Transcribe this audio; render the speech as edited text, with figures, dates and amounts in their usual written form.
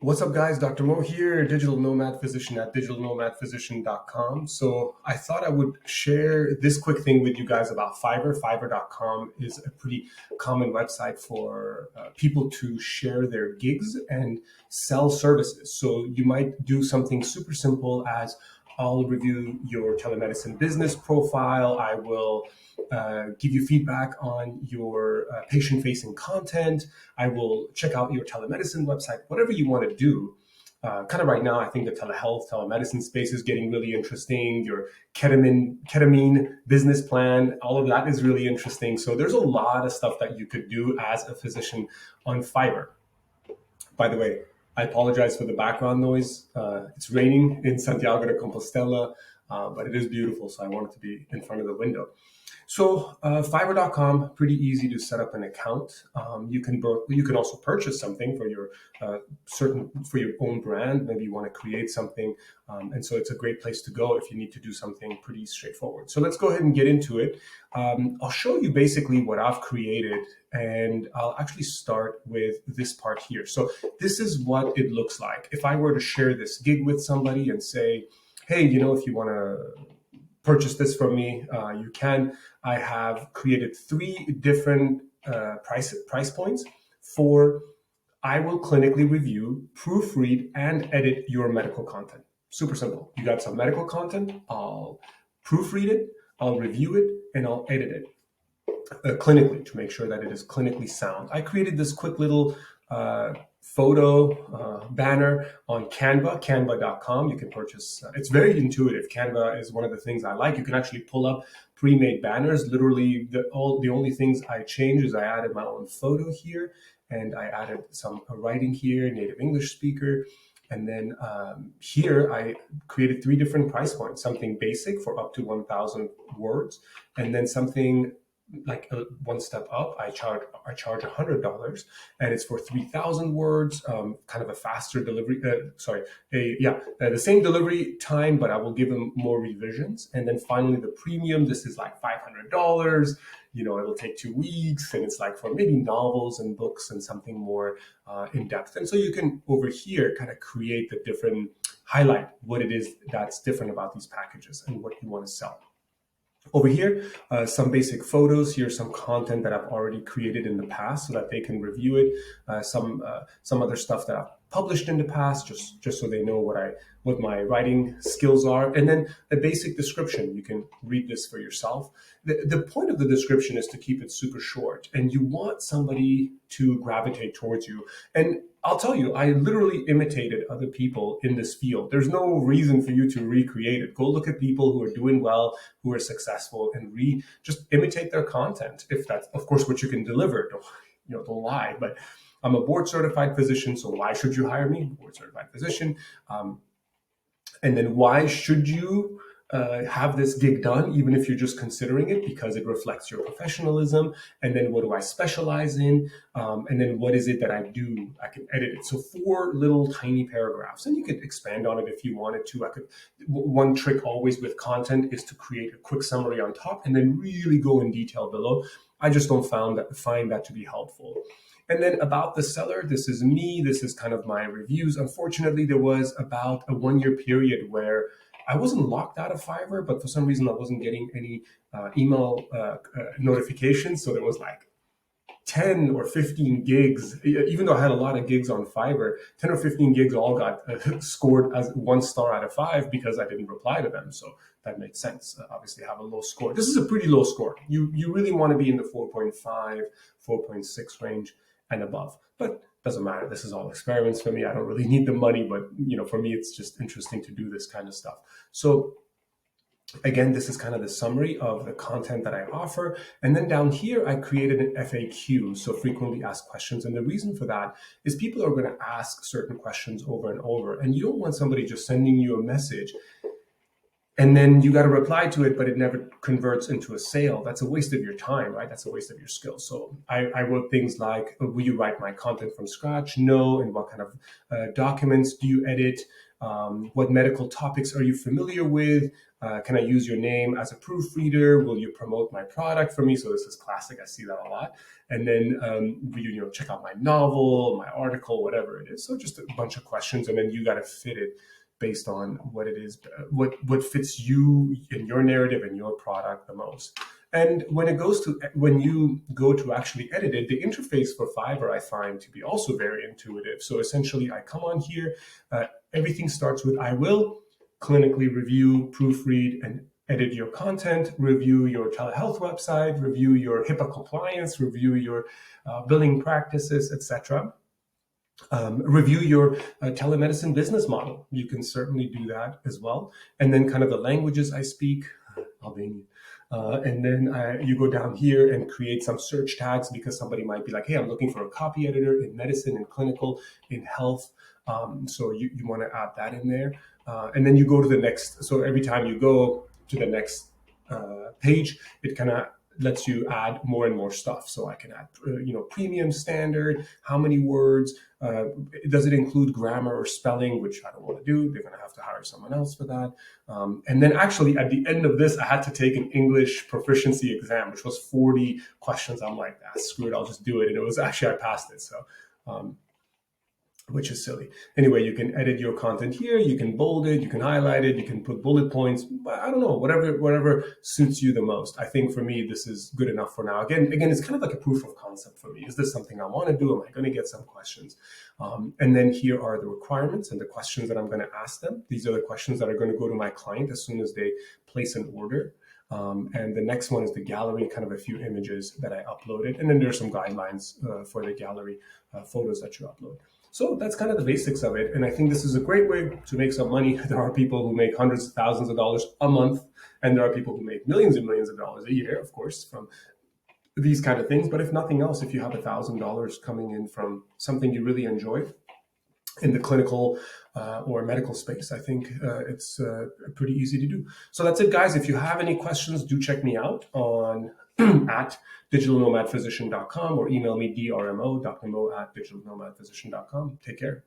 What's up, guys? Dr. Mo here, digital nomad physician at digitalnomadphysician.com. So I thought I would share this quick thing with you guys about Fiverr. Fiverr.com is a pretty common website for people to share their gigs and sell services. So you might do something super simple as I'll review your telemedicine business profile. I will give you feedback on your patient-facing content. I will check out your telemedicine website, whatever you want to do. Kind of right now, I think the telehealth, telemedicine space is getting really interesting. Your ketamine business plan, all of that is really interesting. So there's a lot of stuff that you could do as a physician on Fiverr. By the way, I apologize for the background noise. It's raining in Santiago de Compostela, but it is beautiful, so I wanted to be in front of the window. So Fiverr.com, pretty easy to set up an account. You can also purchase something for your for your own brand. Maybe you want to create something, and so it's a great place to go if you need to do something pretty straightforward. So let's go ahead and get into it. I'll show you basically what I've created, and I'll actually start with this part here. So this is what it looks like. If I were to share this gig with somebody and say, hey, if you want to purchase this from me, you can. I have created 3 different price points for I will clinically review, proofread, and edit your medical content. Super simple. You got some medical content, I'll proofread it, I'll review it, and I'll edit it clinically to make sure that it is clinically sound. I created this quick little photo banner on canva.com. You can purchase, it's very intuitive. Canva is one of the things I like. You can actually pull up pre-made banners. Literally the only things I changed is I added my own photo here, and I added some writing here, native English speaker. And then here I created 3 different price points, something basic for up to 1,000 words, and then something like one step up, I charge $100, and it's for 3,000 words, kind of a faster delivery. The same delivery time, but I will give them more revisions. And then finally, the premium. This is like $500. It'll take 2 weeks, and it's like for maybe novels and books and something more in depth. And so you can over here kind of create the different highlight what it is that's different about these packages and what you want to sell. Over here, some basic photos. Here's some content that I've already created in the past so that they can review it. Some other stuff that I've published in the past, just so they know what my writing skills are. And then a basic description. You can read this for yourself. The point of the description is to keep it super short, and you want somebody to gravitate towards you. And I'll tell you, I literally imitated other people in this field. There's no reason for you to recreate it. Go look at people who are doing well, who are successful, and just imitate their content. If that's, of course, what you can deliver. Don't lie. But I'm a board certified physician, so why should you hire me? Board certified physician. And then why should you have this gig done, even if you're just considering it? Because it reflects your professionalism. And then what do I specialize in? And then what is it that I do? I can edit it. So 4 little tiny paragraphs, and you could expand on it if you wanted to. One trick always with content is to create a quick summary on top and then really go in detail below. I just don't find that to be helpful. And then about the seller, this is me. This is kind of my reviews. Unfortunately, there was about a 1-year period where I wasn't locked out of Fiverr, but for some reason I wasn't getting any email notifications. So there was like 10 or 15 gigs, even though I had a lot of gigs on Fiverr, 10 or 15 gigs all got scored as 1 star out of 5 because I didn't reply to them. So that makes sense. Obviously, have a low score. This is a pretty low score. You really want to be in the 4.5, 4.6 range and above. But doesn't matter. This is all experiments for me. I don't really need the money, but for me, it's just interesting to do this kind of stuff. So again, this is kind of the summary of the content that I offer. And then down here, I created an FAQ, so frequently asked questions. And the reason for that is people are going to ask certain questions over and over. And you don't want somebody just sending you a message and then you got to reply to it, but it never converts into a sale. That's a waste of your time, right? That's a waste of your skills. So I wrote things like, will you write my content from scratch? No. And what kind of documents do you edit? What medical topics are you familiar with? Can I use your name as a proofreader? Will you promote my product for me? So this is classic. I see that a lot. And then will you check out my novel, my article, whatever it is. So just a bunch of questions, and then you got to fit it based on what it is, what fits you in your narrative and your product the most. And when you go to actually edit it, the interface for Fiverr I find to be also very intuitive. So essentially, I come on here, everything starts with I will clinically review, proofread, and edit your content, review your telehealth website, review your HIPAA compliance, review your billing practices, etc. Review your telemedicine business model. You can certainly do that as well. And then kind of the languages I speak, Albanian. And then you go down here and create some search tags, because somebody might be like, hey, I'm looking for a copy editor in medicine, in clinical, in health. So you want to add that in there. And then you go to the next. So every time you go to the next page, it kind of lets you add more and more stuff. So I can add, premium standard, how many words, does it include grammar or spelling, which I don't want to do. They're going to have to hire someone else for that. And then actually at the end of this, I had to take an English proficiency exam, which was 40 questions. I'm like, screw it, I'll just do it. And it was actually, I passed it. So, which is silly. Anyway, you can edit your content here. You can bold it, you can highlight it, you can put bullet points. I don't know, whatever suits you the most. I think for me, this is good enough for now. Again, it's kind of like a proof of concept for me. Is this something I want to do? Am I going to get some questions? And then here are the requirements and the questions that I'm going to ask them. These are the questions that are going to go to my client as soon as they place an order. And the next one is the gallery, kind of a few images that I uploaded. And then there's some guidelines for the gallery photos that you upload. So that's kind of the basics of it. And I think this is a great way to make some money. There are people who make hundreds of thousands of dollars a month, and there are people who make millions and millions of dollars a year, of course, from these kind of things. But if nothing else, if you have $1,000 coming in from something you really enjoy in the clinical or medical space, I think it's pretty easy to do. So that's it, guys. If you have any questions, do check me out on at digitalnomadphysician.com or email me drmo.mo@digitalnomadphysician.com. Take care.